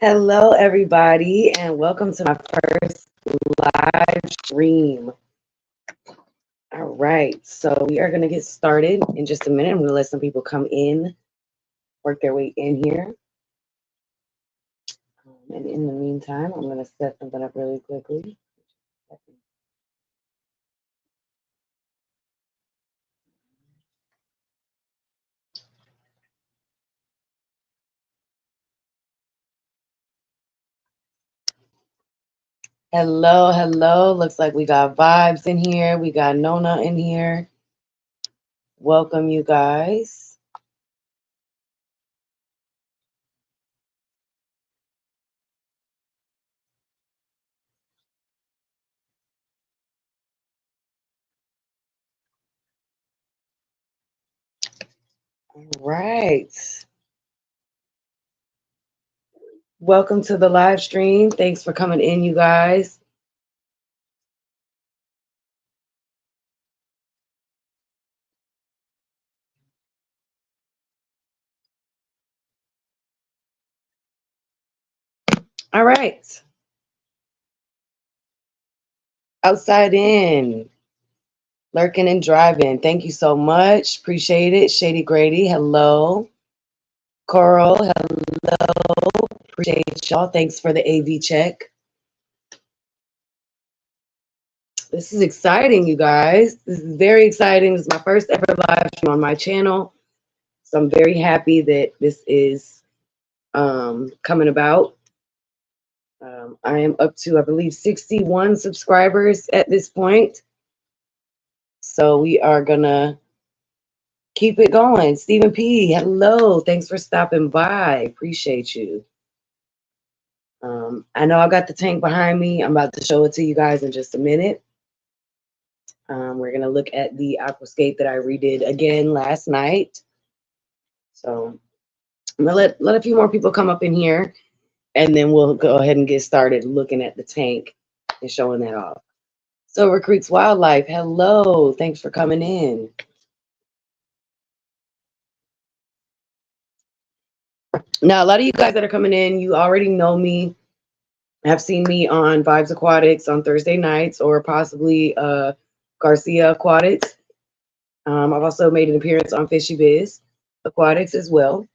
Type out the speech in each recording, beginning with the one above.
Hello, everybody, and welcome to my first live stream. All right, so we are going to get started in just a minute. I'm going to let some people come in, work their way in here. And in the meantime, I'm going to set something up really quickly. Hello, hello. Looks like we got Vibes in here. We got Nona in here. Welcome, you guys. All right. Welcome to the live stream. Thanks for coming in, you guys. All right. Outside in. Lurking and driving. Thank you so much. Appreciate it. Shady Grady, hello. Coral, hello. Appreciate y'all. Thanks for the AV check. This is exciting, you guys. This is very exciting. This is my first ever live stream on my channel. So I'm very happy that this is coming about. I am up to, I believe, 61 subscribers at this point. So we are going to keep it going. Stephen P, hello. Thanks for stopping by. Appreciate you. I know I got the tank behind me. I'm about to show it to you guys in just a minute. We're going to look at the aquascape that I redid again last night. So I'm going to let a few more people come up in here, and then we'll go ahead and get started looking at the tank and showing that off. Silver Creek's Wildlife, hello. Thanks for coming in. Now, a lot of you guys that are coming in, you already know me, have seen me on Vibes Aquatics on Thursday nights, or possibly Garcia Aquatics. I've also made an appearance on Fishy Biz Aquatics as well.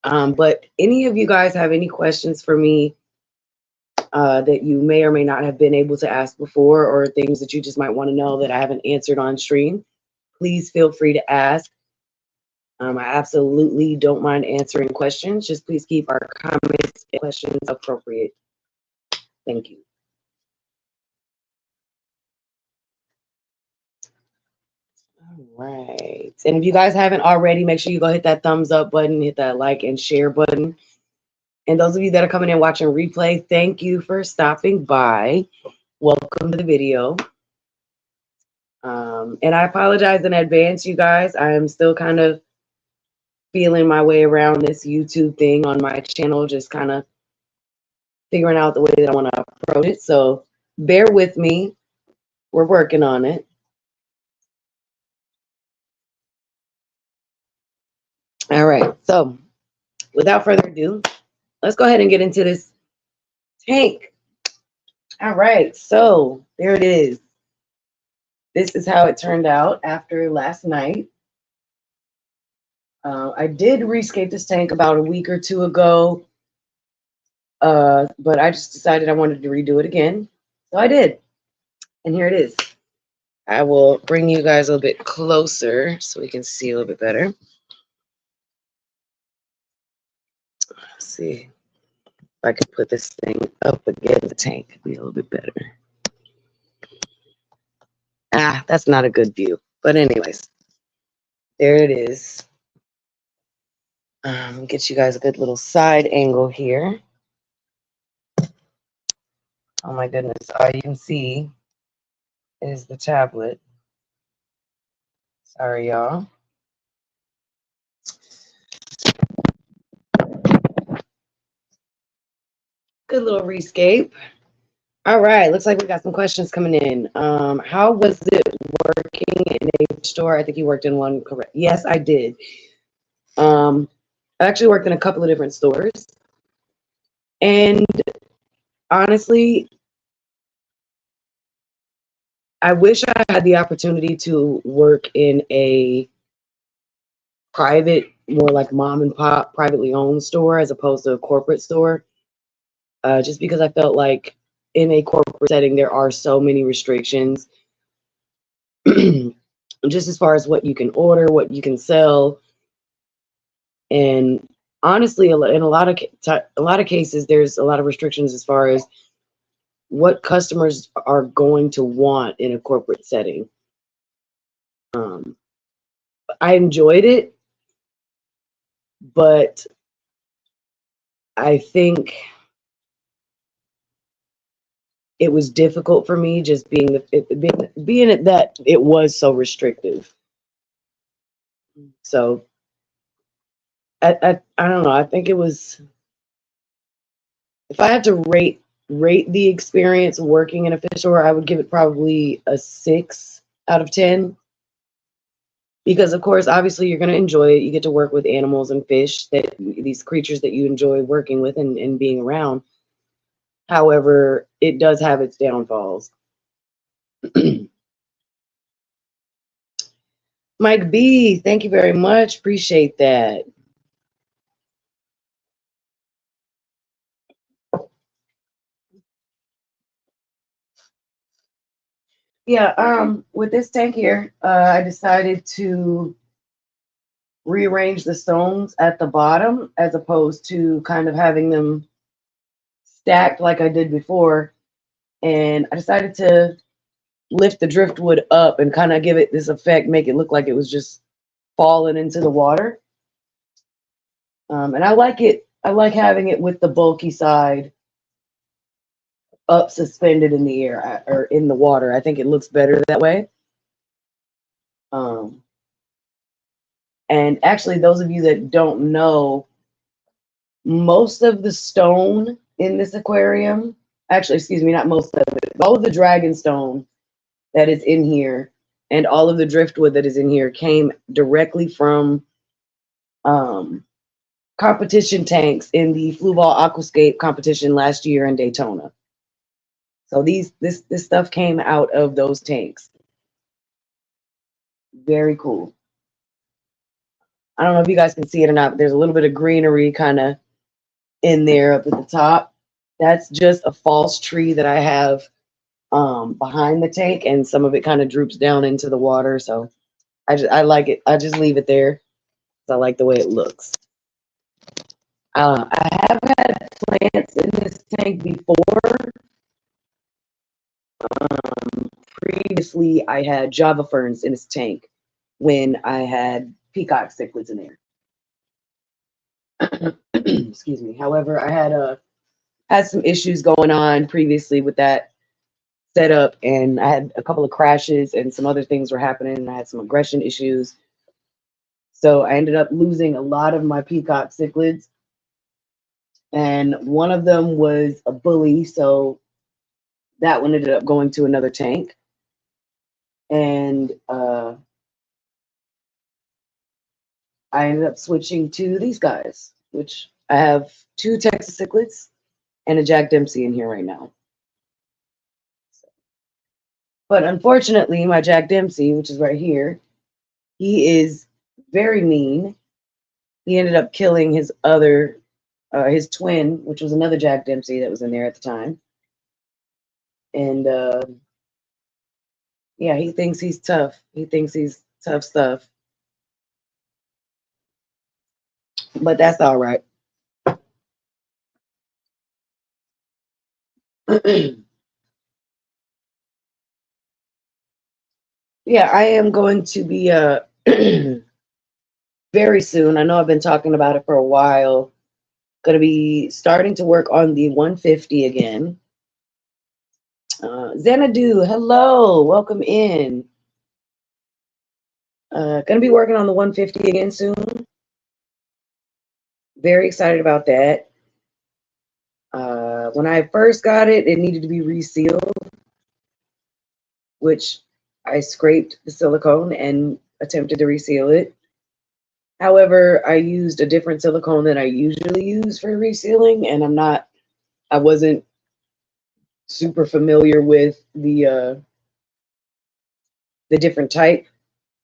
But any of you guys have any questions for me that you may or may not have been able to ask before, or things that you just might want to know that I haven't answered on stream, please feel free to ask. I absolutely don't mind answering questions. Just please keep our comments and questions appropriate. Thank you. All right. And if you guys haven't already, make sure you go hit that thumbs up button, hit that like and share button. And those of you that are coming in watching replay, thank you for stopping by. Welcome to the video. And I apologize in advance, you guys. I am still kind of feeling my way around this YouTube thing on my channel, just kind of figuring out the way that I want to approach it. So bear with me. We're working on it. All right. So without further ado, let's go ahead and get into this tank. All right. So there it is. This is how it turned out after last night. I did rescape this tank about a week or two ago, but I just decided I wanted to redo it again. So I did. And here it is. I will bring you guys a little bit closer so we can see a little bit better. Let's see if I can put this thing up against the tank. It'd be a little bit better. Ah, that's not a good view. But anyways, there it is. Get you guys a good little side angle here. Oh my goodness, all you can see is the tablet. Sorry, y'all. Good little rescape. All right, looks like we got some questions coming in. How was it working in a store? I think you worked in one, correct? Yes, I did. I actually worked in a couple of different stores. And honestly, I wish I had the opportunity to work in a private, more like mom and pop, privately owned store as opposed to a corporate store. Just because I felt like in a corporate setting, there are so many restrictions, just as far as what you can order, what you can sell. And honestly, in a lot of cases, there's a lot of restrictions as far as what customers are going to want in a corporate setting. I enjoyed it, but I think it was difficult for me just being it that it was so restrictive. So I don't know. I think it was, if I had to rate the experience working in a fish store, I would give it probably a 6 out of 10. Because of course, obviously, you're going to enjoy it. You get to work with animals and fish, that these creatures that you enjoy working with and being around. However, it does have its downfalls. Mike B, thank you very much. Appreciate that. Yeah, with this tank here, I decided to rearrange the stones at the bottom as opposed to kind of having them stacked like I did before. And I decided to lift the driftwood up and kind of give it this effect, make it look like it was just falling into the water. And I like it. I like having it with the bulky side up suspended in the air or in the water. I think it looks better that way. Um, and actually, those of you that don't know, most of the stone in this aquarium, actually, excuse me, not most of it, all of the dragon stone that is in here and all of the driftwood that is in here came directly from competition tanks in the Fluval Aquascape competition last year in Daytona. So this stuff came out of those tanks. Very cool. I don't know if you guys can see it or not, but there's a little bit of greenery kind of in there up at the top. That's just a false tree that I have behind the tank, and some of it kind of droops down into the water. So I like it. I just leave it there. I like the way it looks. I have had plants in this tank before. Previously, I had Java ferns in this tank when I had peacock cichlids in there. Excuse me. However, I had some issues going on previously with that setup, and I had a couple of crashes and some other things were happening, and I had some aggression issues. So I ended up losing a lot of my peacock cichlids, and one of them was a bully, so that one ended up going to another tank. And I ended up switching to these guys, which I have 2 Texas cichlids and a Jack Dempsey in here right now. But unfortunately, my Jack Dempsey, which is right here, he is very mean. He ended up killing his his twin, which was another Jack Dempsey that was in there at the time. And yeah, he thinks he's tough. He thinks he's tough stuff. But that's all right. Yeah, I am going to be very soon. I know I've been talking about it for a while. Going to be starting to work on the 150 again. Xanadu, hello, welcome in. Going to be working on the 150 again soon. Very excited about that. When I first got it, it needed to be resealed, which I scraped the silicone and attempted to reseal it. However, I used a different silicone than I usually use for resealing, and I'm not I wasn't super familiar with the different type.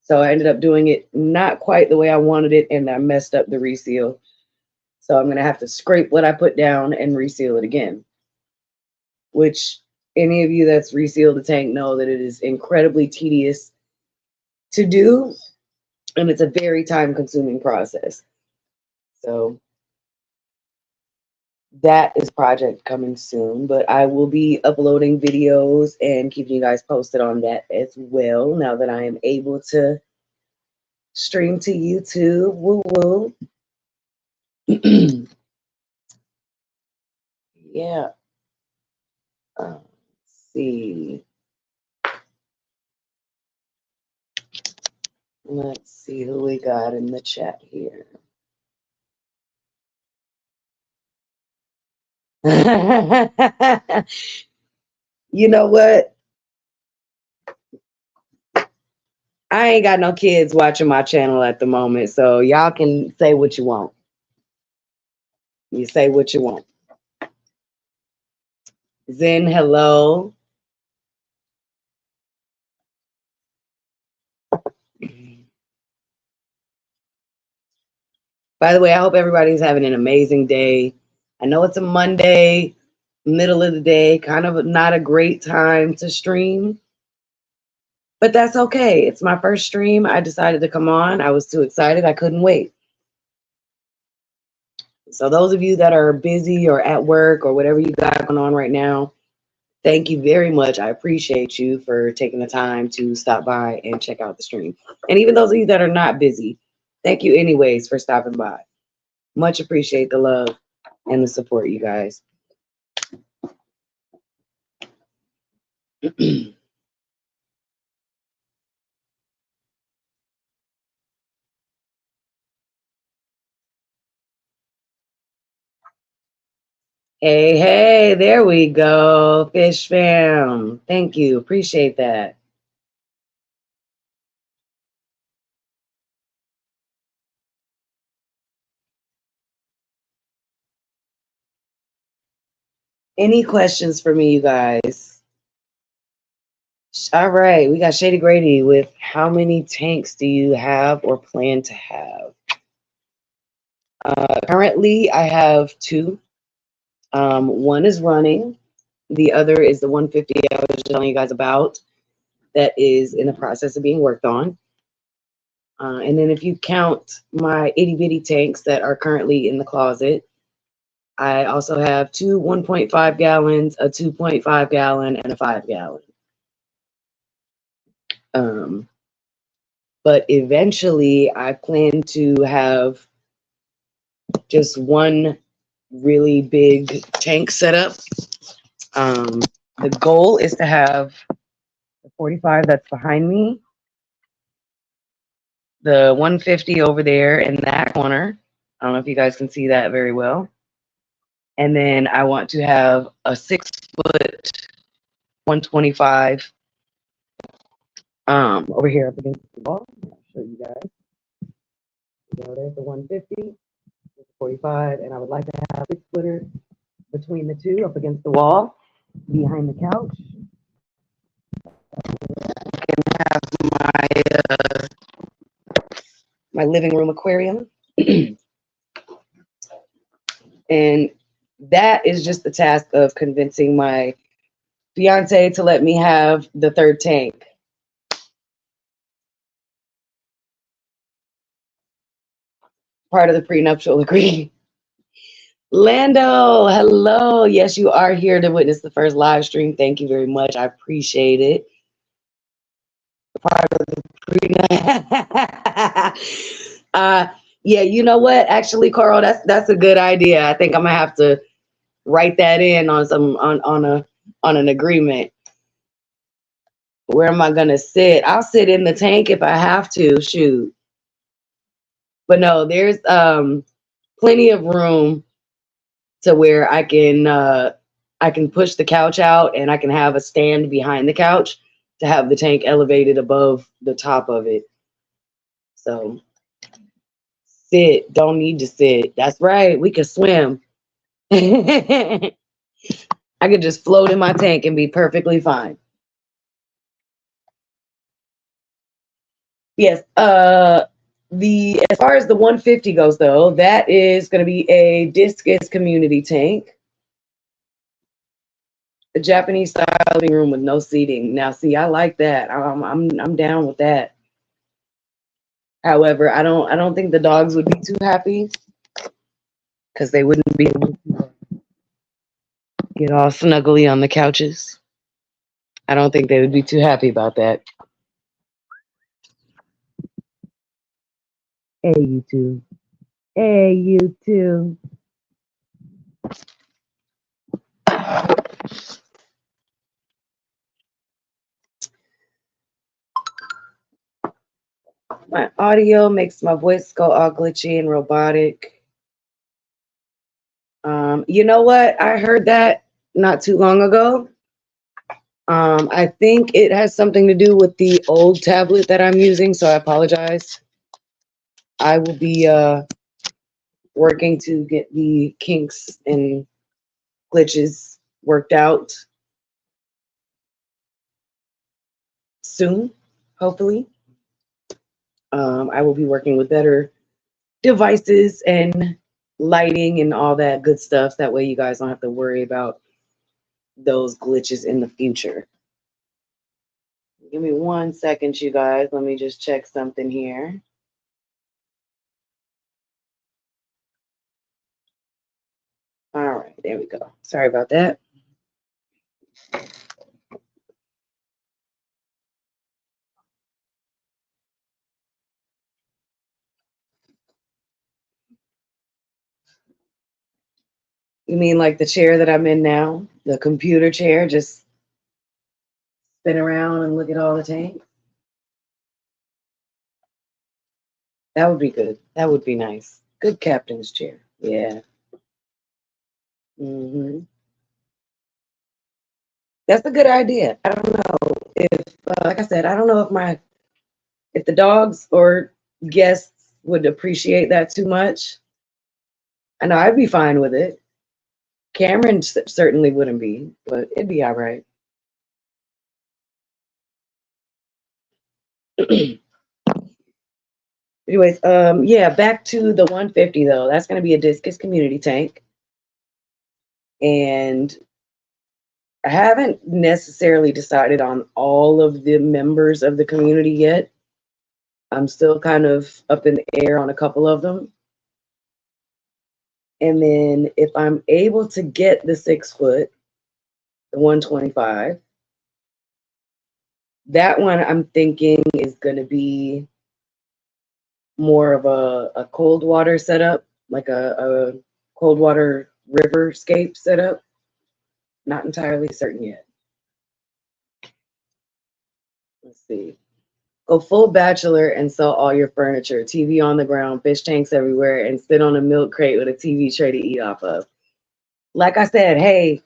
So I ended up doing it not quite the way I wanted it, and I messed up the reseal. So I'm going to have to scrape what I put down and reseal it again, which any of you that's resealed the tank know that it is incredibly tedious to do, and it's a very time-consuming process. So that is project coming soon, but I will be uploading videos and keeping you guys posted on that as well, now that I am able to stream to YouTube. Woo woo. Yeah. Let's see. Let's see who we got in the chat here. You know what? I ain't got no kids watching my channel at the moment, so y'all can say what you want. You say what you want. Zen, hello. By the way, I hope everybody's having an amazing day. I know it's a Monday, middle of the day, kind of not a great time to stream, but that's okay. It's my first stream. I decided to come on. I was too excited. I couldn't wait. So those of you that are busy or at work or whatever you got going on right now, thank you very much. I appreciate you for taking the time to stop by and check out the stream. And even those of you that are not busy, thank you anyways for stopping by. Much appreciate the love and the support, you guys. Hey, hey, there we go. Fish fam. Thank you. Appreciate that. Any questions for me, you guys? All right, we got Shady Grady with how many tanks do you have or plan to have? Currently, I have 2. One is running. The other is the 150 I was telling you guys about that is in the process of being worked on. And then if you count my itty bitty tanks that are currently in the closet, I also have 2 1.5 gallons, a 2.5 gallon, and a 5 gallon. But eventually I plan to have just one really big tank set up. The goal is to have the 45 that's behind me, the 150 over there in that corner. I don't know if you guys can see that very well. And then I want to have a 6-foot 125 over here up against the wall. I'll show you guys. So there's the 150, there's the 45, and I would like to have a 6-footer between the two up against the wall behind the couch. I can have my living room aquarium. And that is just the task of convincing my fiance to let me have the 3rd tank. Part of the prenuptial agreement. Lando, hello. Yes, you are here to witness the first live stream. Thank you very much. I appreciate it. Part of the yeah, you know what? Actually, Carl, that's a good idea. I think I'm gonna have to write that in on some on an agreement. Where am I gonna sit? I'll sit in the tank if I have to. Shoot. But no, there's plenty of room to where I can push the couch out and I can have a stand behind the couch to have the tank elevated above the top of it. So sit, don't need to sit. That's right, we can swim. I could just float in my tank and be perfectly fine. Yes. As far as the 150 goes, though, that is going to be a discus community tank, a Japanese style living room with no seating. Now, see, I like that. I'm down with that. However, I don't think the dogs would be too happy because they wouldn't be able to get all snuggly on the couches. I don't think they would be too happy about that. Hey, you two. Hey, you two. My audio makes my voice go all glitchy and robotic. You know what? I heard that not too long ago. I think it has something to do with the old tablet that I'm using, so I apologize. I will be working to get the kinks and glitches worked out soon, hopefully. I will be working with better devices and lighting and all that good stuff. That way you guys don't have to worry about those glitches in the future. Give me 1 second, you guys. Let me just check something here. All right, there we go. Sorry about that. You mean like the chair that I'm in now? The computer chair, just spin around and look at all the tanks? That would be good. That would be nice. Good captain's chair. Yeah. hmm That's a good idea. I don't know if, like I said, I don't know if the dogs or guests would appreciate that too much. I know I'd be fine with it. Cameron certainly wouldn't be, but it'd be all right. Anyways, yeah, back to the 150 though. That's going to be a discus community tank, and I haven't necessarily decided on all of the members of the community yet. I'm still kind of up in the air on a couple of them. And then if I'm able to get the 6 foot, the 125, that one I'm thinking is going to be more of a cold water setup, like a cold water riverscape setup. Not entirely certain yet. Let's see. Go full bachelor and sell all your furniture, TV on the ground, fish tanks everywhere, and sit on a milk crate with a TV tray to eat off of. Like I said, hey,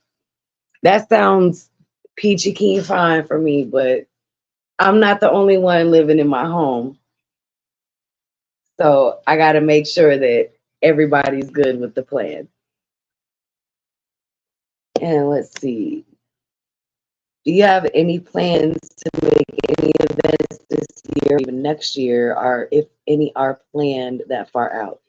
that sounds peachy keen fine for me, but I'm not the only one living in my home. So I got to make sure that everybody's good with the plan. And let's see. Do you have any plans to make any events this year, even next year, or if any are planned that far out?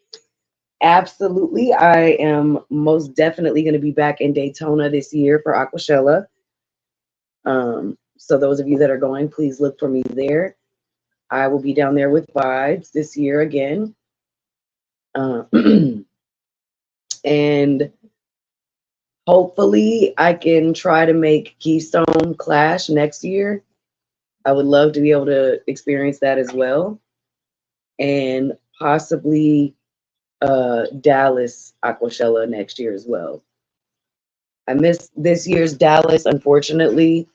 Absolutely. I am most definitely going to be back in Daytona this year for Aquashella. So those of you that are going, please look for me there. I will be down there with Vibes this year again. Uh, and hopefully I can try to make Keystone Clash next year. I would love to be able to experience that as well. And possibly Dallas Aquashella next year as well. I missed this year's Dallas, unfortunately.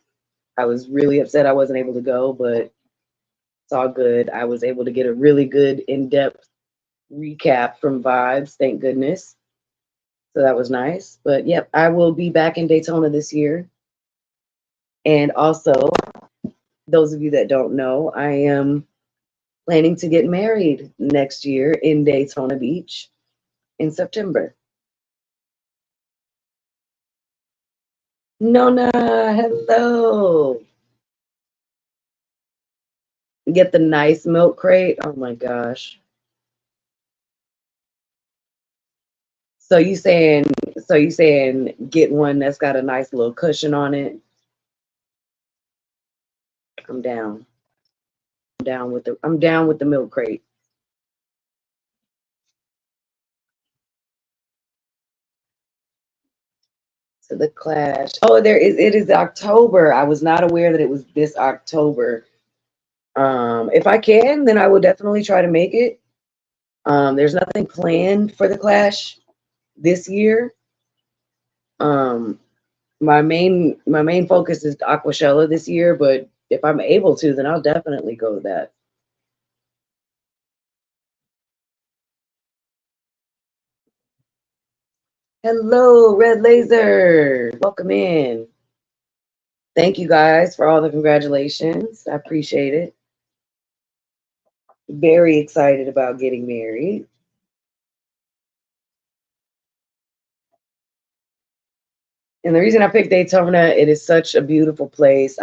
I was really upset I wasn't able to go, but it's all good. I was able to get a really good in-depth recap from Vibes, thank goodness. So that was nice. But yep, I will be back in Daytona this year. And also, those of you that don't know, I am planning to get married next year in Daytona Beach in September. Nona, hello. Get the nice milk crate. Oh my gosh. So you saying get one that's got a nice little cushion on it? I'm down. I'm down with the milk crate. So the clash. Oh, it is October. I was not aware that it was this October. If I can, then I will definitely try to make it. There's nothing planned for the clash this year. Um, my main focus is Aquashella this year, but if I'm able to, then I'll definitely go with that. Hello, Red Laser. Welcome in. Thank you guys for all the congratulations. I appreciate it. Very excited about getting married. And the reason I picked Daytona, it is such a beautiful place.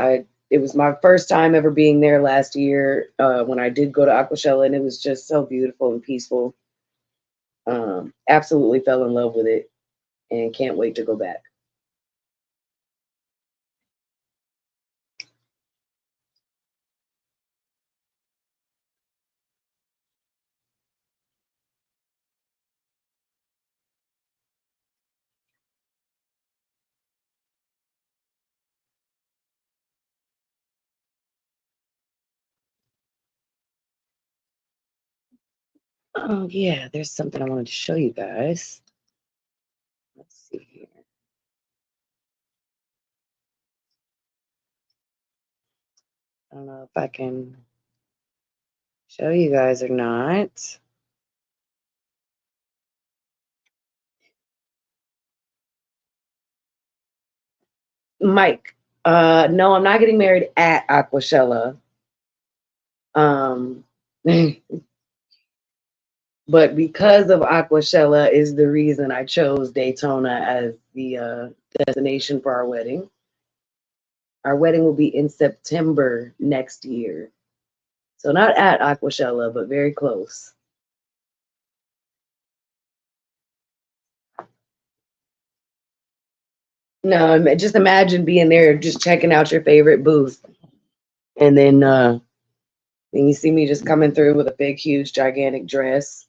It was my first time ever being there last year when I did go to Aquashella, and it was just so beautiful and peaceful. Absolutely fell in love with it, and can't wait to go back. Oh yeah, there's something I wanted to show you guys. Let's see here. I don't know if I can show you guys or not. Mike, no, I'm not getting married at Aquashella. Um, but because of Aquashella is the reason I chose Daytona as the destination for our wedding. Our wedding will be in September next year. So not at Aquashella, but very close. No, just imagine being there, just checking out your favorite booth, and then you see me just coming through with a big, huge, gigantic dress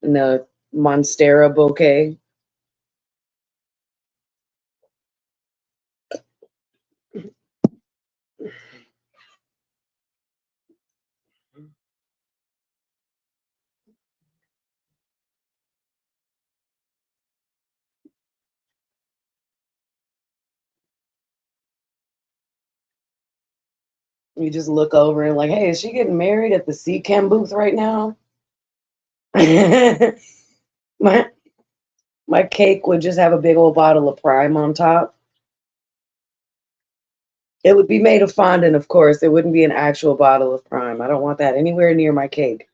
and the Monstera bouquet. You just look over and like, hey, is she getting married at the C-Chem booth right now? my my cake would just have a big old bottle of Prime on top. It would be made of fondant, of course. It wouldn't be an actual bottle of Prime. I don't want that anywhere near my cake.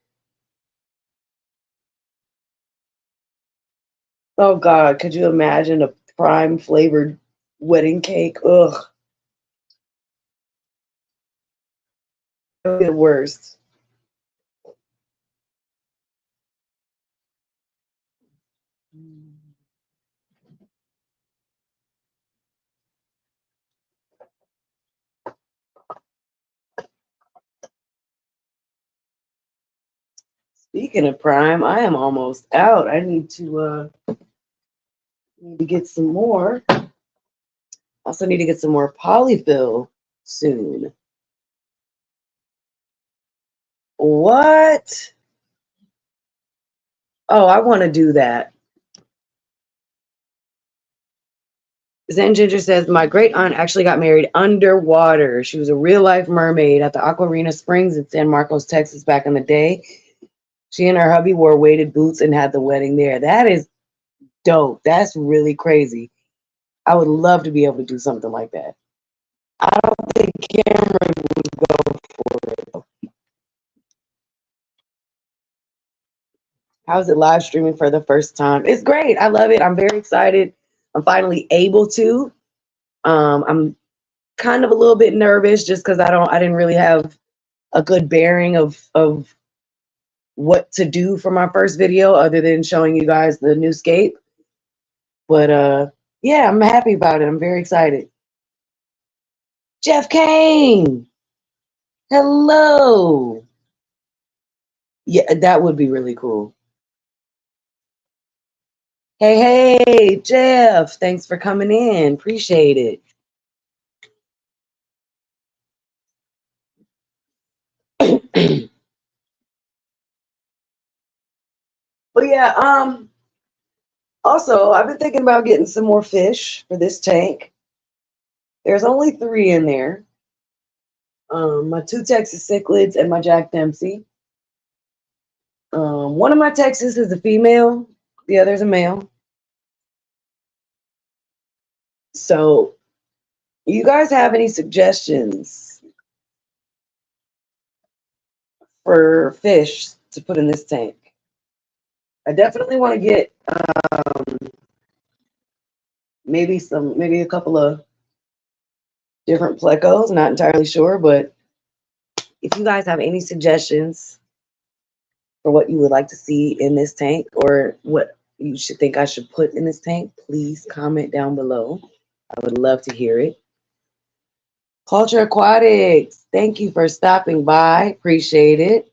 Oh God, could you imagine a Prime flavored wedding cake? Ugh, it would be the worst. Speaking of Prime, I am almost out. I need to get some more. Also need to get some more polyfill soon. What? Oh, I want to do that. Zen Ginger says, my great aunt actually got married underwater. She was a real life mermaid at the Aquarina Springs in San Marcos, Texas back in the day. She and her hubby wore weighted boots and had the wedding there. That is dope. That's really crazy. I would love to be able to do something like that. I don't think Cameron would go for it. How's it live streaming for the first time? It's great. I love it. I'm very excited. I'm finally able to. I'm kind of a little bit nervous just because I didn't really have a good bearing of what to do for my first video other than showing you guys the new scape. But yeah, I'm happy about it. I'm very excited. Jeff Kane, hello. Yeah, that would be really cool. Hey, Jeff, thanks for coming in. Appreciate it. But yeah, also I've been thinking about getting some more fish for this tank. There's only 3 in there. My 2 Texas cichlids and my Jack Dempsey. One of my Texas is a female, the other's a male. So, you guys have any suggestions for fish to put in this tank? I definitely want to get maybe a couple of different plecos. Not entirely sure, but if you guys have any suggestions for what you would like to see in this tank or what you should think I should put in this tank, please comment down below. I would love to hear it. Culture Aquatics, thank you for stopping by. Appreciate it.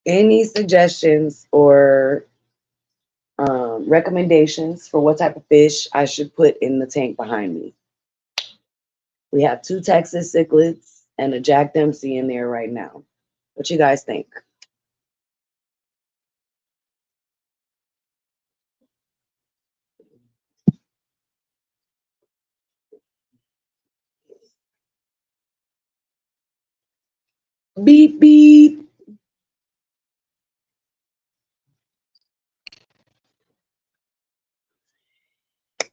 Any suggestions or recommendations for what type of fish I should put in the tank behind me? We have 2 Texas cichlids and a Jack Dempsey in there right now. What you guys think? Beep, beep.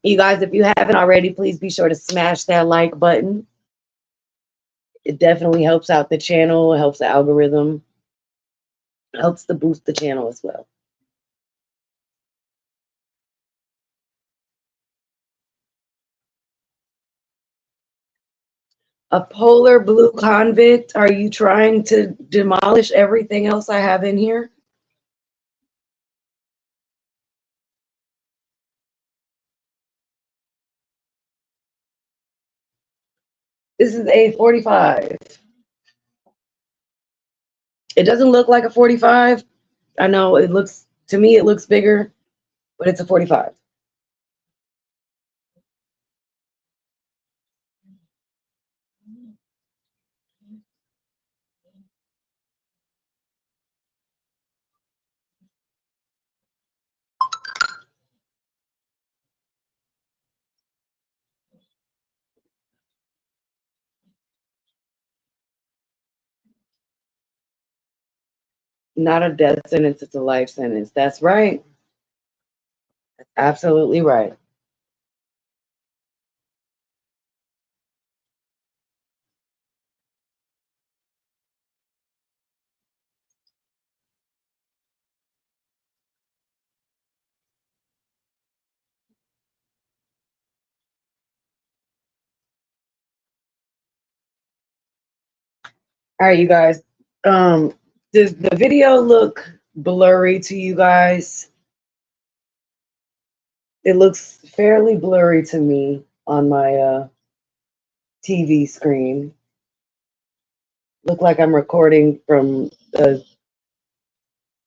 You guys, if you haven't already, please be sure to smash that like button. It definitely helps out the channel, it helps the algorithm, helps to boost the channel as well. A polar blue convict, are you trying to demolish everything else I have in here? This is a 45. It doesn't look like a 45. I know to me, it looks bigger, but it's a 45. Not a death sentence, it's a life sentence. That's right. Absolutely right. All right, you guys. Does the video look blurry to you guys? It looks fairly blurry to me on my TV screen. Look like I'm recording from a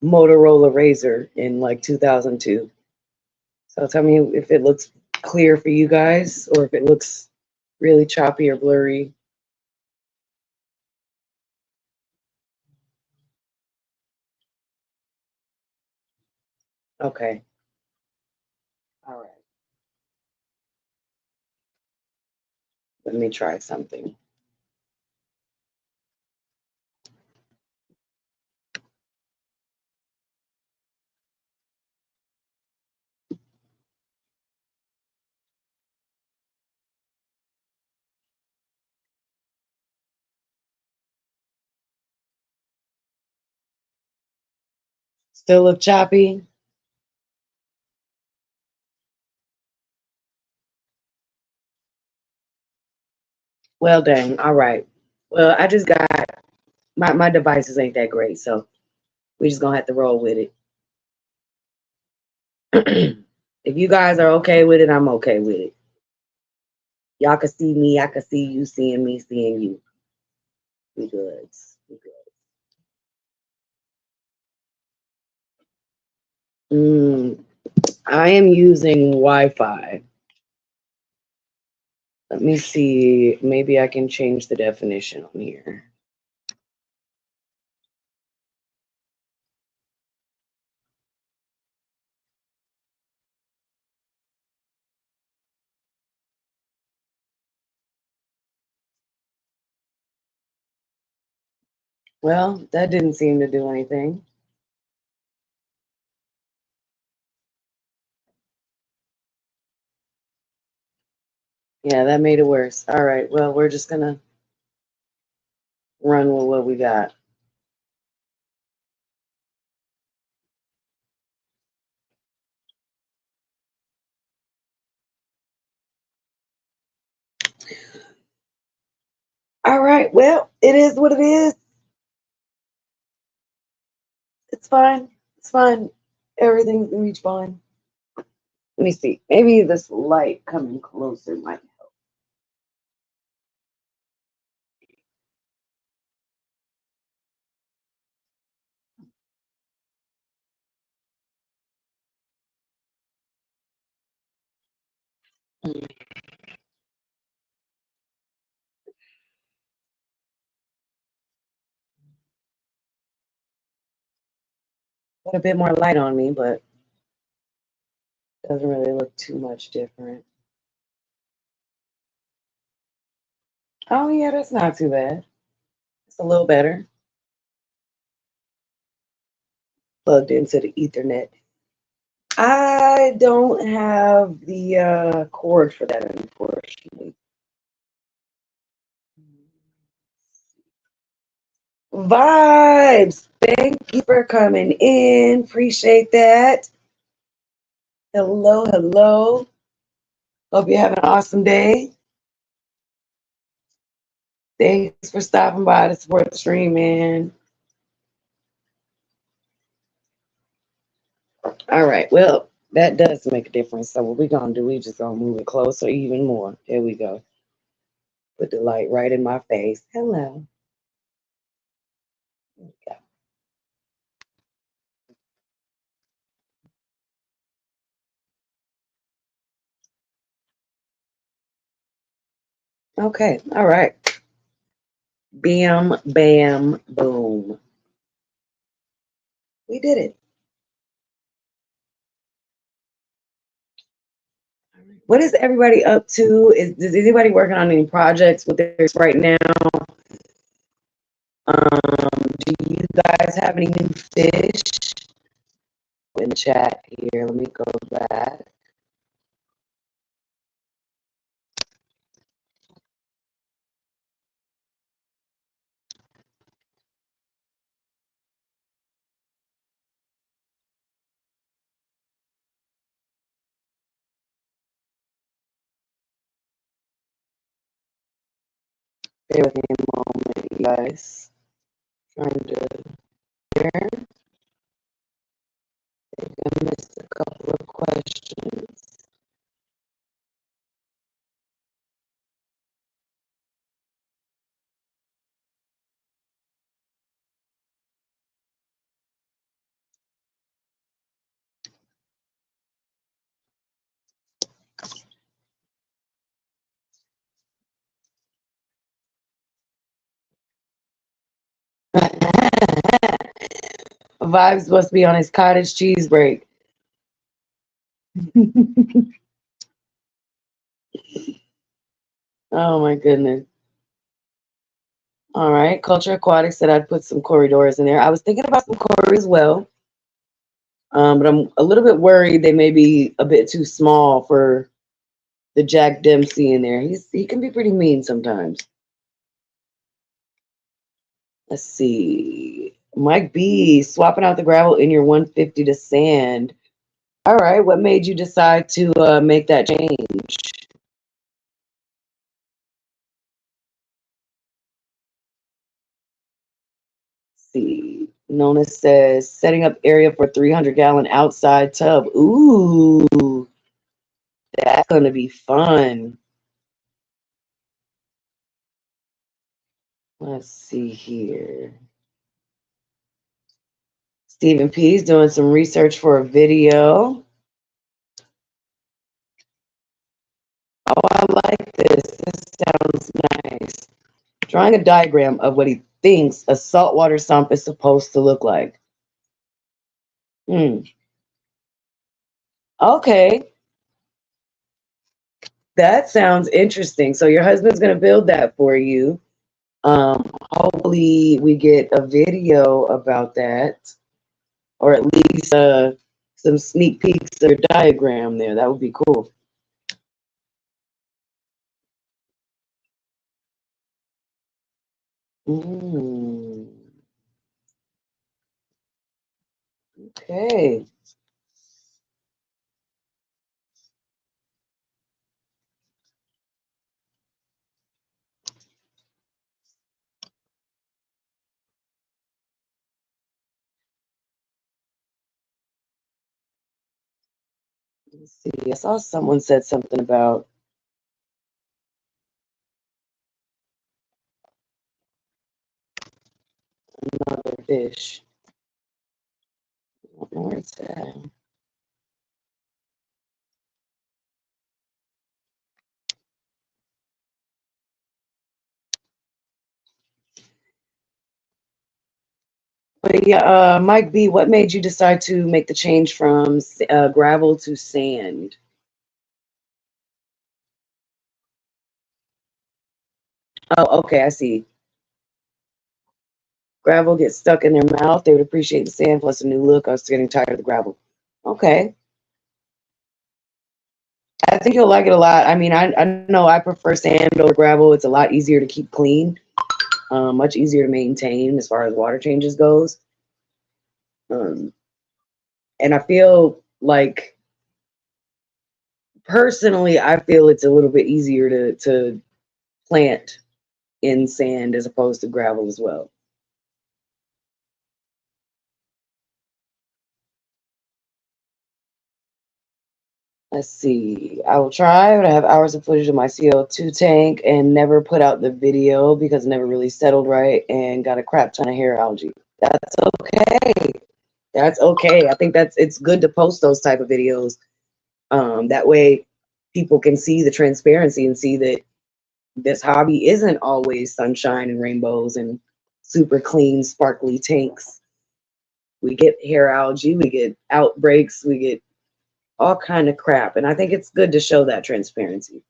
Motorola Razr in like 2002. So tell me if it looks clear for you guys or if it looks really choppy or blurry. Okay. All right. Let me try something. Still look choppy? Well, dang. All right. Well, I just got my devices ain't that great, so we just gonna have to roll with it. If you guys are okay with it, I'm okay with it. Y'all can see me, I can see you, seeing me, seeing you. We good. We good. I am using Wi-Fi. Let me see. Maybe I can change the definition on here. Well, that didn't seem to do anything. Yeah, that made it worse. All right. Well, we're just gonna run with what we got. All right. Well, it is what it is. It's fine. It's fine. Everything's gonna be fine. Let me see. Maybe this light coming closer might help. Put a bit more light on me, but doesn't really look too much different. Oh yeah, that's not too bad. It's a little better. Plugged into the Ethernet. I don't have the cord for that, unfortunately. Vibes. Thank you for coming in. Appreciate that. Hello, hello. Hope you have an awesome day. Thanks for stopping by to support the stream, man. All right. Well, that does make a difference. So what we gonna do? We just gonna move it closer even more. There we go. Put the light right in my face. Hello. There we go. Okay. All right. Bam, bam, boom. We did it. What is everybody up to? Is anybody working on any projects with this right now? Do you guys have any new fish? In chat here. Let me go back. Bear with me a moment, you guys. Trying to hear. I missed a couple of questions. Vibes must be on his cottage cheese break. Oh my goodness. All right. Culture Aquatics said I'd put some corridors in there. I was thinking about some corridors as well. But I'm a little bit worried they may be a bit too small for the Jack Dempsey in there. He can be pretty mean sometimes. Let's see. Mike B, swapping out the gravel in your 150 to sand. All right, what made you decide to make that change? Let's see, Nona says setting up area for 300-gallon outside tub. Ooh, that's gonna be fun. Let's see here. Stephen P's doing some research for a video. Oh, I like this. This sounds nice. Drawing a diagram of what he thinks a saltwater sump is supposed to look like. Hmm. Okay, that sounds interesting. So your husband's gonna build that for you. Hopefully we get a video about that, or at least some sneak peeks or diagram there. That would be cool. Mm, okay. Let's see. I saw someone said something about another fish. I don't know where it's at. But yeah, Mike B, what made you decide to make the change from gravel to sand? Oh, okay, I see. Gravel gets stuck in their mouth. They would appreciate the sand plus a new look. I was getting tired of the gravel. Okay. I think you'll like it a lot. I mean, I know I prefer sand over gravel. It's a lot easier to keep clean, much easier to maintain as far as water changes goes. Um, and I feel like personally, I feel it's a little bit easier to plant in sand as opposed to gravel as well. Let's see. I will try, but I have hours of footage of my CO2 tank and never put out the video because it never really settled right and got a crap ton of hair algae. That's okay. That's okay. I think it's good to post those type of videos. That way people can see the transparency and see that this hobby isn't always sunshine and rainbows and super clean, sparkly tanks. We get hair algae, we get outbreaks, we get all kind of crap. And I think it's good to show that transparency.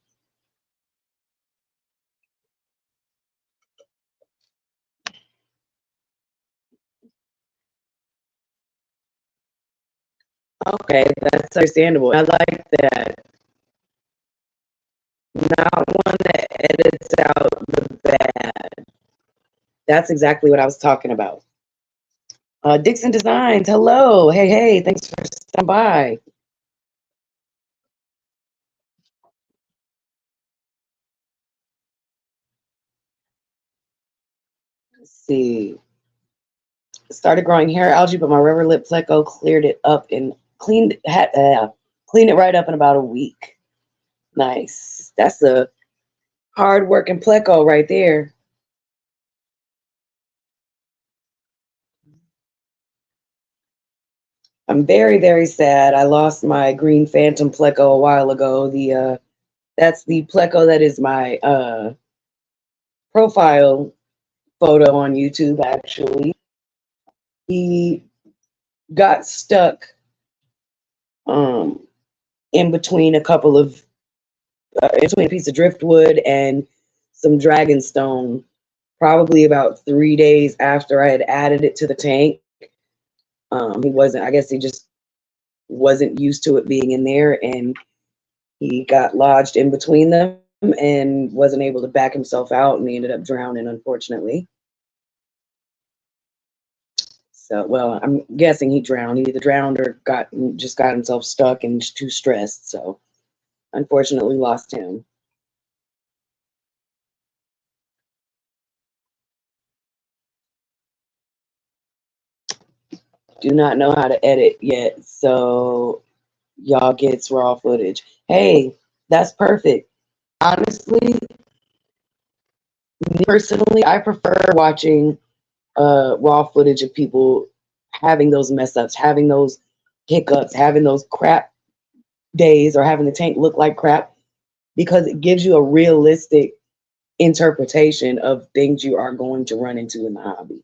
Okay, that's understandable. I like that. Not one that edits out the bad. That's exactly what I was talking about. Dixon Designs, hello. Hey, hey, thanks for stopping by. Let's see. Started growing hair algae, but my rubber lip pleco cleared it up and cleaned it right up in about a week. Nice. That's a hard working pleco right there. I'm very, very sad. I lost my green phantom pleco a while ago. The That's the pleco that is my profile photo on YouTube. Actually, he got stuck um, in between a couple of in between a piece of driftwood and some dragonstone. Probably about 3 days after I had added it to the tank. He wasn't. I guess he just wasn't used to it being in there, and he got lodged in between them and wasn't able to back himself out, and he ended up drowning, unfortunately. So, well, I'm guessing he drowned. He either drowned or got himself stuck and too stressed. So, unfortunately, lost him. Do not know how to edit yet, so y'all gets raw footage. Hey, that's perfect. Honestly, me personally, I prefer watching raw footage of people having those mess ups, having those hiccups, having those crap days, or having the tank look like crap, because it gives you a realistic interpretation of things you are going to run into in the hobby.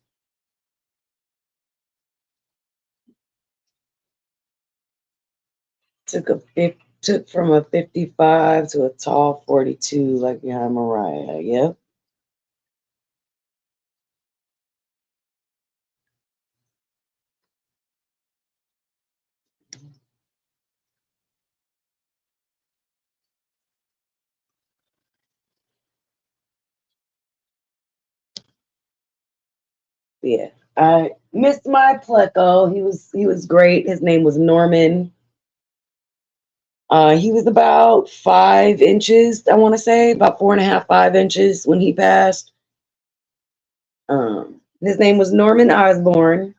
Took from a 55 to a tall 42, like behind Mariah. Yep. Yeah. I missed my pleco. He was great. His name was Norman. He was about 5 inches, I want to say, about 4.5, 5 inches when he passed. His name was Norman Osborn,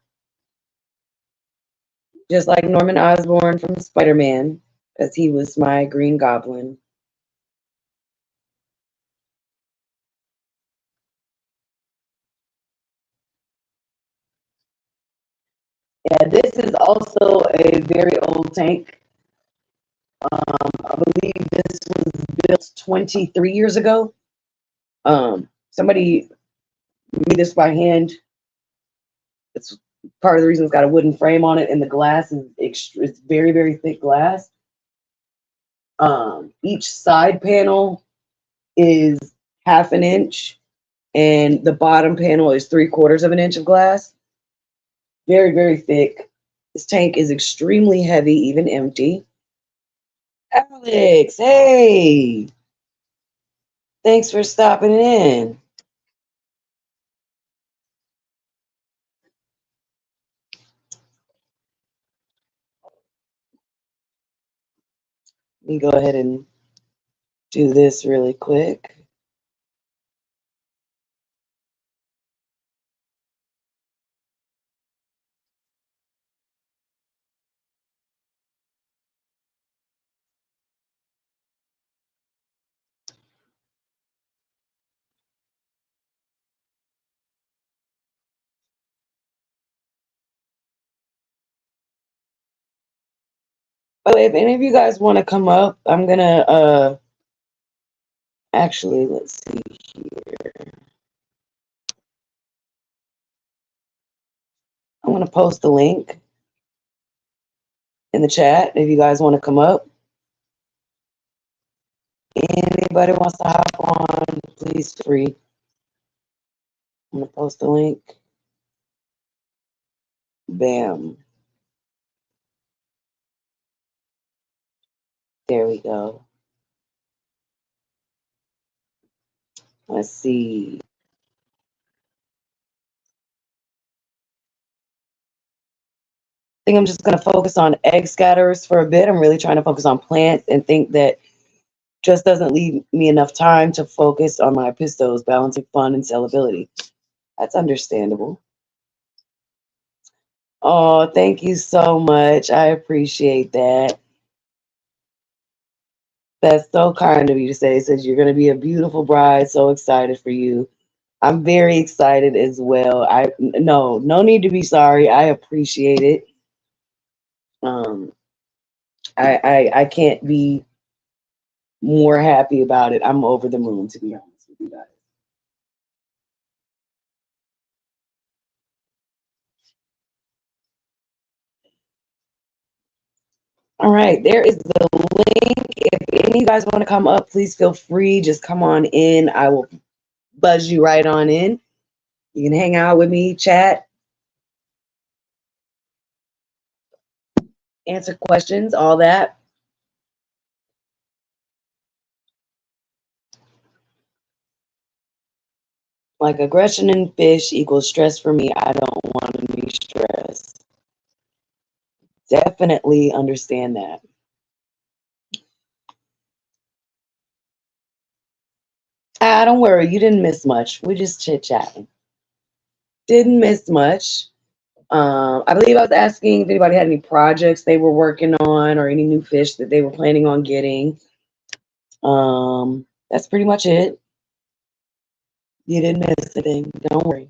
just like Norman Osborn from Spider-Man, because he was my Green Goblin. Yeah, this is also a very old tank. I believe this was built 23 years ago. Somebody made this by hand. It's part of the reason it's got a wooden frame on it, and the glass is it's very, very thick glass. Each side panel is 1/2 inch, and the bottom panel is 3/4 of an inch of glass. Very, very thick. This tank is extremely heavy, even empty. Alex, hey, thanks for stopping in. Let me go ahead and do this really quick. By the way, if any of you guys want to come up, I'm gonna actually, let's see here. I'm gonna post the link in the chat if you guys want to come up. Anybody wants to hop on, please feel free. I'm gonna post the link. Bam. There we go. Let's see. I think I'm just gonna focus on egg scatterers for a bit. I'm really trying to focus on plants, and think that just doesn't leave me enough time to focus on my pistos, balancing fun and sellability. That's understandable. Oh, thank you so much. I appreciate that. That's so kind of you to say. It says you're going to be a beautiful bride. So excited for you. I'm very excited as well. No need to be sorry. I appreciate it. Um, I can't be more happy about it. I'm over the moon, to be honest with you guys. All right, there is the link. If any of you guys want to come up, please feel free. Just come on in. I will buzz you right on in. You can hang out with me, chat, answer questions, all that. Like aggression in fish equals stress for me. I don't want to be stressed. Definitely understand that. Ah, don't worry, you didn't miss much. We just chit chatting. Didn't miss much. I believe I was asking if anybody had any projects they were working on or any new fish that they were planning on getting. That's pretty much it. You didn't miss anything. Don't worry.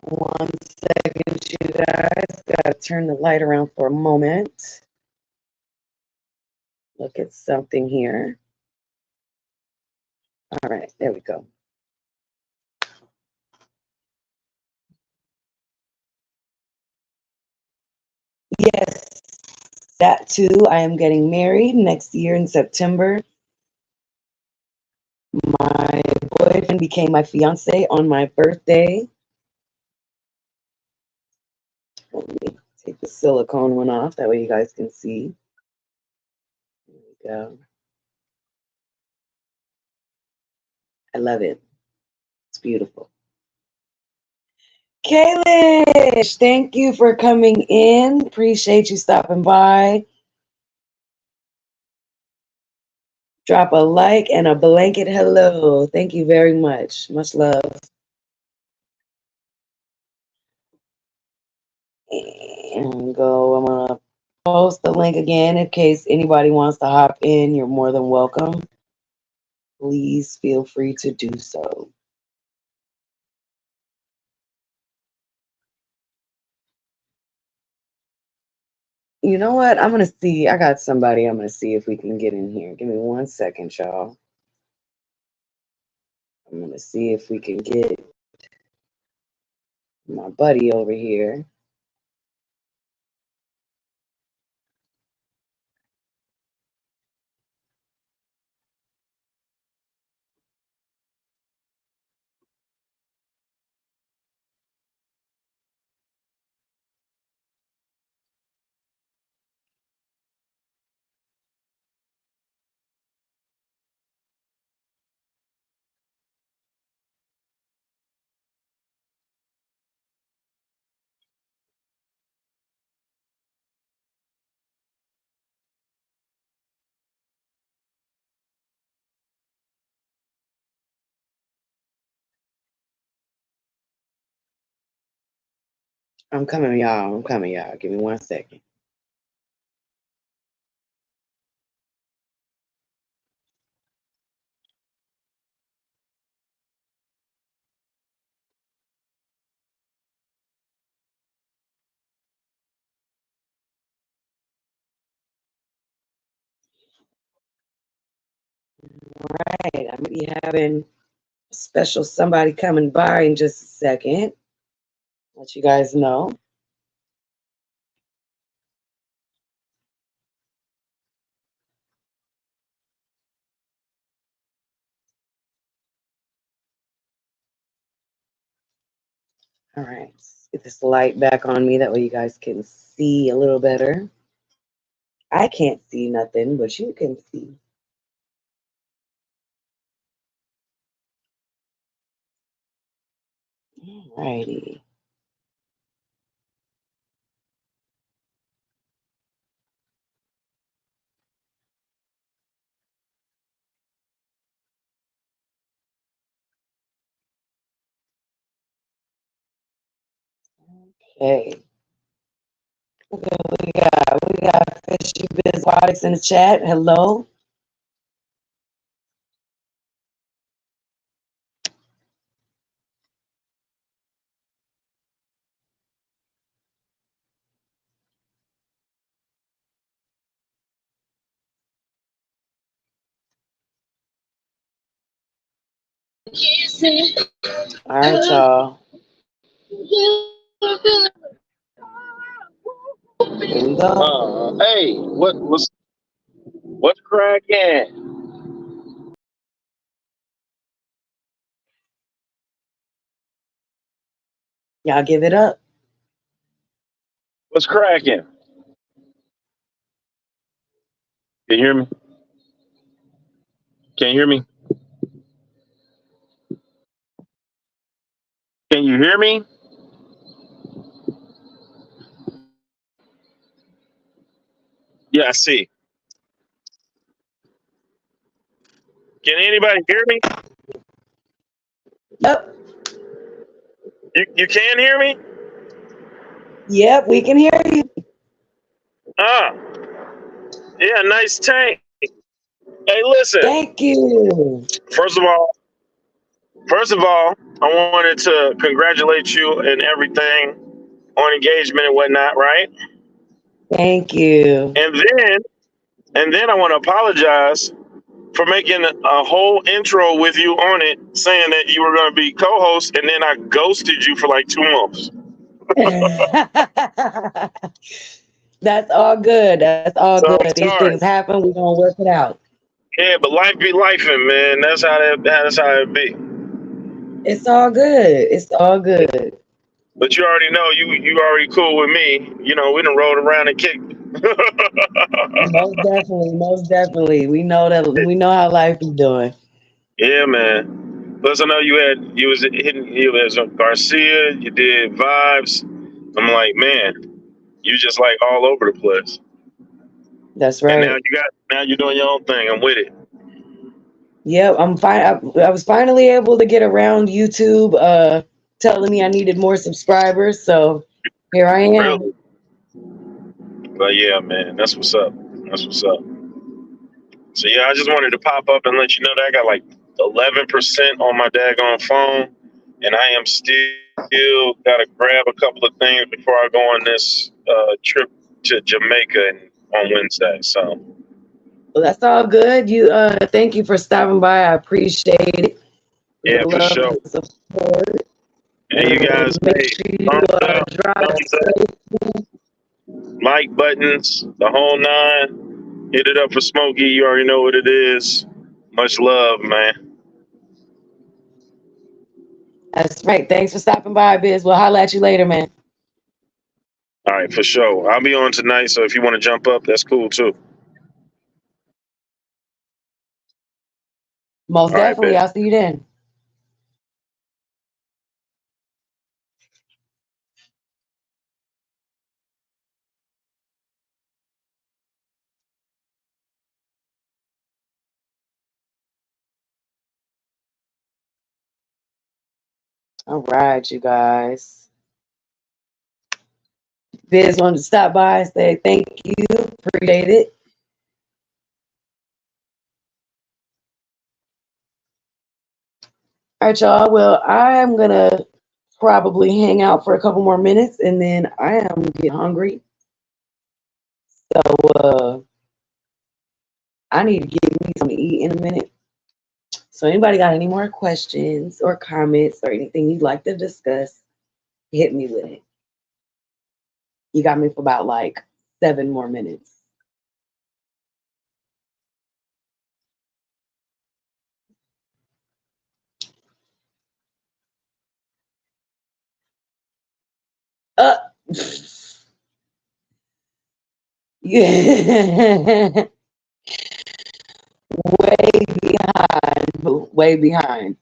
One second, you guys. Gotta turn the light around for a moment. Look at something here. All right, there we go. Yes, that too. I am getting married next year in September. My boyfriend became my fiance on my birthday. Let me take the silicone one off. That way you guys can see. There we go. I love it. It's beautiful. Kalish, thank you for coming in. Appreciate you stopping by. Drop a like and a blanket hello. Thank you very much. Much love. And go. I'm going to post the link again in case anybody wants to hop in. You're more than welcome. Please feel free to do so. You know what? I'm going to see. I got somebody I'm going to see if we can get in here. Give me 1 second, y'all. I'm going to see if we can get my buddy over here. I'm coming, y'all. I'm coming, y'all. Give me 1 second. All right. I'm going to be having a special somebody coming by in just a second. Let you guys know. All right. Let's get this light back on me. That way you guys can see a little better. I can't see nothing, but you can see. All righty. Okay. We got Fishy Biz Aquatics in the chat. Hello. All right, y'all. Here we go. Hey, what's cracking? Y'all give it up. What's cracking? Can you hear me? Can you hear me? Can you hear me? Yeah, I see. Can anybody hear me? Yep. You can hear me? Yep, we can hear you. Ah, yeah, nice tank. Hey, listen. Thank you. First of all, first of all, I wanted to congratulate you and everything on engagement and whatnot, right? Thank you. And then I want to apologize for making a whole intro with you on it, saying that you were going to be co-host, and then I ghosted you for like 2 months. That's all good. That's all So I'm good. These sorry. things happen. We're gonna work it out. Yeah, but life be lifing, man. That's how it be. It's all good. It's all good. But you already know you already cool with me. You know, we done rolled around and kicked. Most definitely. Most definitely. We know that. We know how life is doing. Yeah, man. Plus, I know you was hitting you as Garcia. You did vibes. I'm like, man, you just like all over the place. That's And right. now you're doing your own thing. I'm with it. Yep. I'm fine. I was finally able to get around YouTube telling me I needed more subscribers. So here I am. Really. But yeah, man, that's what's up. That's what's up. So yeah, I just wanted to pop up and let you know that I got like 11% on my daggone phone, and I am still gotta grab a couple of things before I go on this trip to Jamaica on Wednesday. So Well, that's all good. You thank you for stopping by. I appreciate it. The yeah, for love sure. and support. And you guys, Make hey, sure you thumbs up, drive thumbs up, safe. like buttons, the whole nine. Hit it up for Smokey. You already know what it is. Much love, man. That's right. Thanks for stopping by, Biz. We'll holler at you later, man. All right, for sure. I'll be on tonight, so if you want to jump up, that's cool too. Most All right, definitely. bet. I'll see you then. All right, you guys. Biz wanted to stop by and say thank you. Appreciate it. All right, y'all. Well, I'm gonna probably hang out for a couple more minutes and then I am getting hungry. So I need to get me something to eat in a minute. So anybody got any more questions or comments or anything you'd like to discuss, hit me with it. You got me for about like 7 more minutes. Uh yeah. Way behind. Way behind.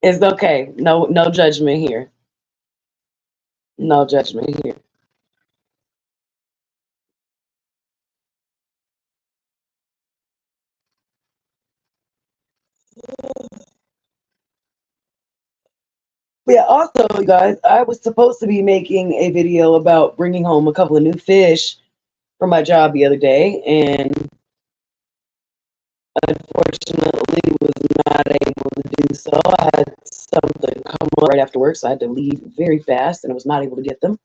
It's okay. No judgment here. No judgment here. Yeah, also, you guys, I was supposed to be making a video about bringing home a couple of new fish for my job the other day, and unfortunately was not able to do so. I had something come up right after work, so I had to leave very fast, and I was not able to get them.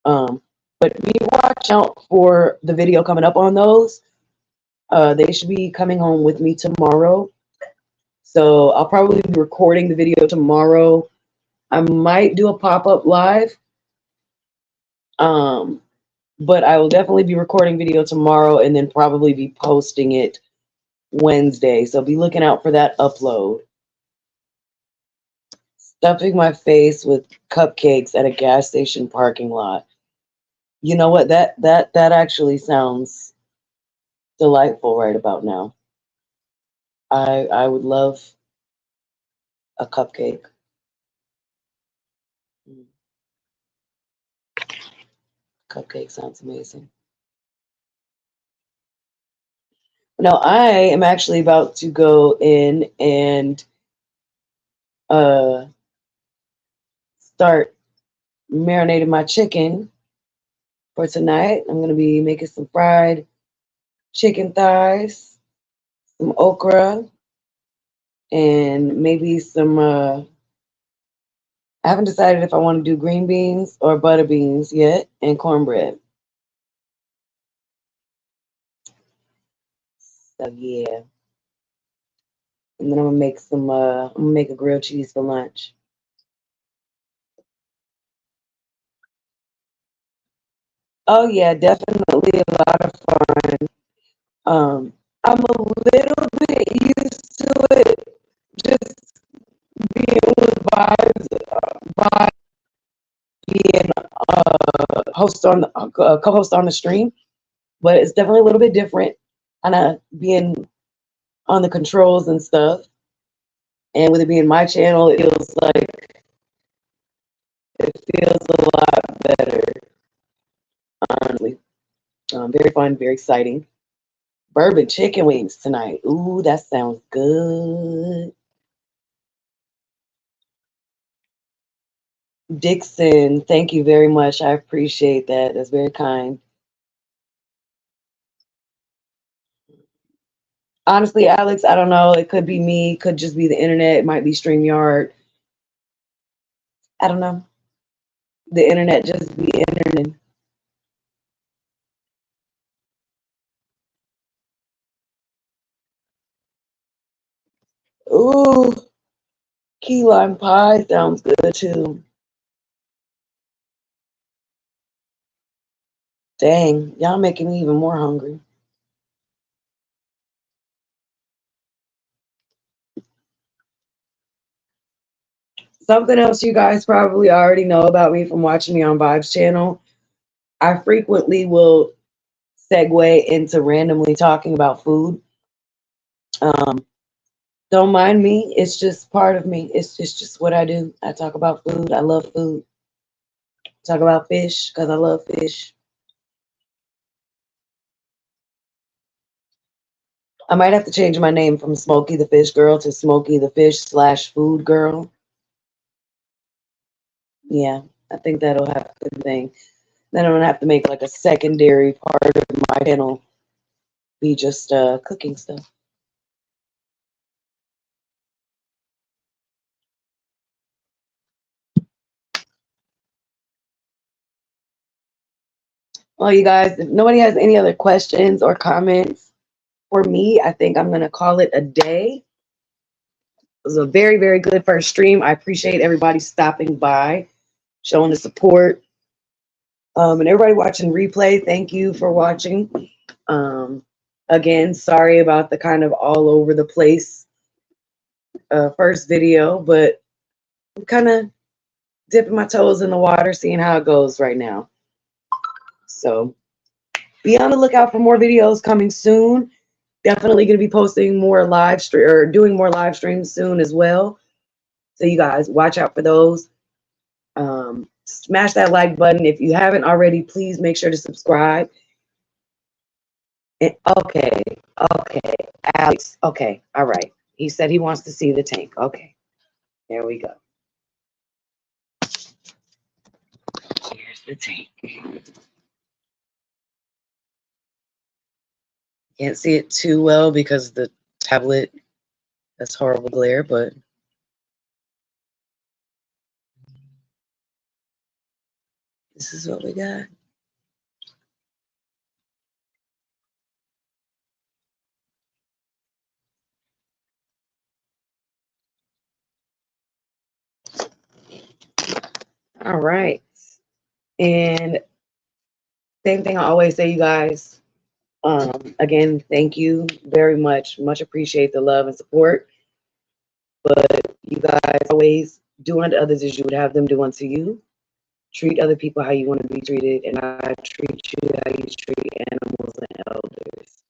But be watch out for the video coming up on those. They should be coming home with me tomorrow. So I'll probably be recording the video tomorrow. I might do a pop-up live. Um, but I will definitely be recording video tomorrow and then probably be posting it Wednesday. So be looking out for that upload. Stuffing my face with cupcakes at a gas station parking lot. You know what? That actually sounds delightful right about now. I would love a cupcake. Mm, Cupcake sounds amazing. Now I am actually about to go in and uh start marinating my chicken for tonight. I'm gonna be making some fried chicken thighs, some okra, and maybe some I haven't decided if I want to do green beans or butter beans yet, and cornbread. So yeah. And then I'm gonna make some I'm gonna make a grilled cheese for lunch. Oh yeah, definitely a lot of fun. I'm a little bit used to it, just being with vibes, vibe being host on co-host on the stream, but it's definitely a little bit different, kind of being on the controls and stuff. And with it being my channel, it feels a lot better, honestly. Very fun, very exciting. Bourbon chicken wings tonight. Ooh, that sounds good. Dixon, thank you very much. I appreciate that. That's very kind. Honestly, Alex, I don't know. It could be me, could just be the internet, it might be StreamYard. I don't know. The internet just be internet. Ooh, key lime pie sounds good too. Dang, y'all making me even more hungry. Something else you guys probably already know about me from watching me on Vibes channel. I frequently will segue into randomly talking about food. Um, don't mind me. It's just part of me. It's just what I do. I talk about food. I love food. Talk about fish because I love fish. I might have to change my name from Smokey the Fish Girl to Smokey the Fish slash Food Girl. Yeah, I think that'll have to be the thing. Then I'm gonna have to make like a secondary part of my channel be just cooking stuff. Well, you guys, if nobody has any other questions or comments for me, I think I'm gonna call it a day. It was a very, very good first stream. I appreciate everybody stopping by, showing the support. And everybody watching replay, thank you for watching. Again, sorry about the kind of all over the place first video, but I'm kind of dipping my toes in the water, seeing how it goes right now. So be on the lookout for more videos coming soon. Definitely going to be posting more live stream or doing more live streams soon as well. So you guys watch out for those. Smash that like button. If you haven't already, please make sure to subscribe. And, okay, Alex. Okay, all right. He said he wants to see the tank. Okay, there we go. Here's the tank. Can't see it too well because the tablet has horrible glare, but this is what we got. All right. And same thing I always say, you guys. Again, thank you very much. Much appreciate the love and support. But you guys always do unto others as you would have them do unto you. treat other people how you want to be treated, and I treat you how you treat animals and elders.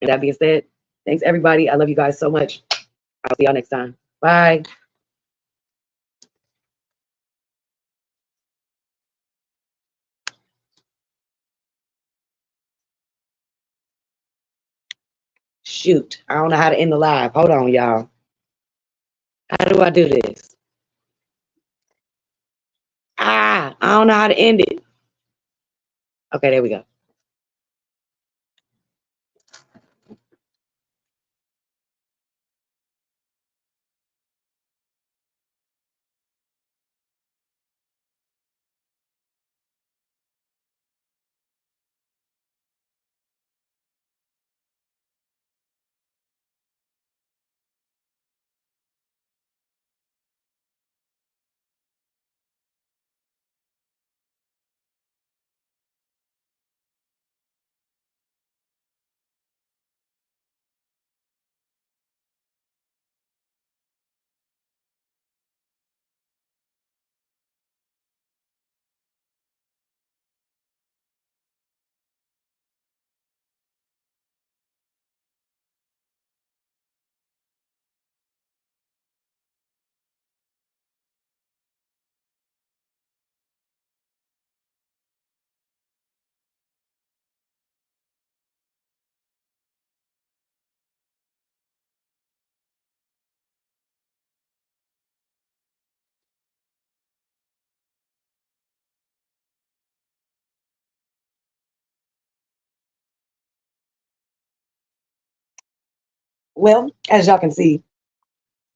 And that being said, thanks everybody. I love you guys so much. I'll see y'all next time. Bye. Shoot, I don't know how to end the live. Hold on, y'all. How do I do this? I don't know how to end it. Okay, there we go. Well, as y'all can see,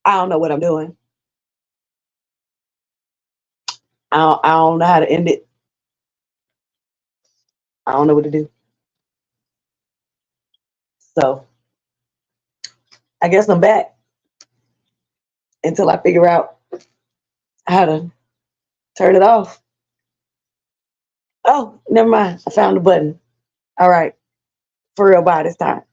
I don't know what I'm doing. I don't know how to end it. I don't know what to do. So I guess I'm back until I figure out how to turn it off. Oh, never mind. I found the button. All right. For real, bye this time.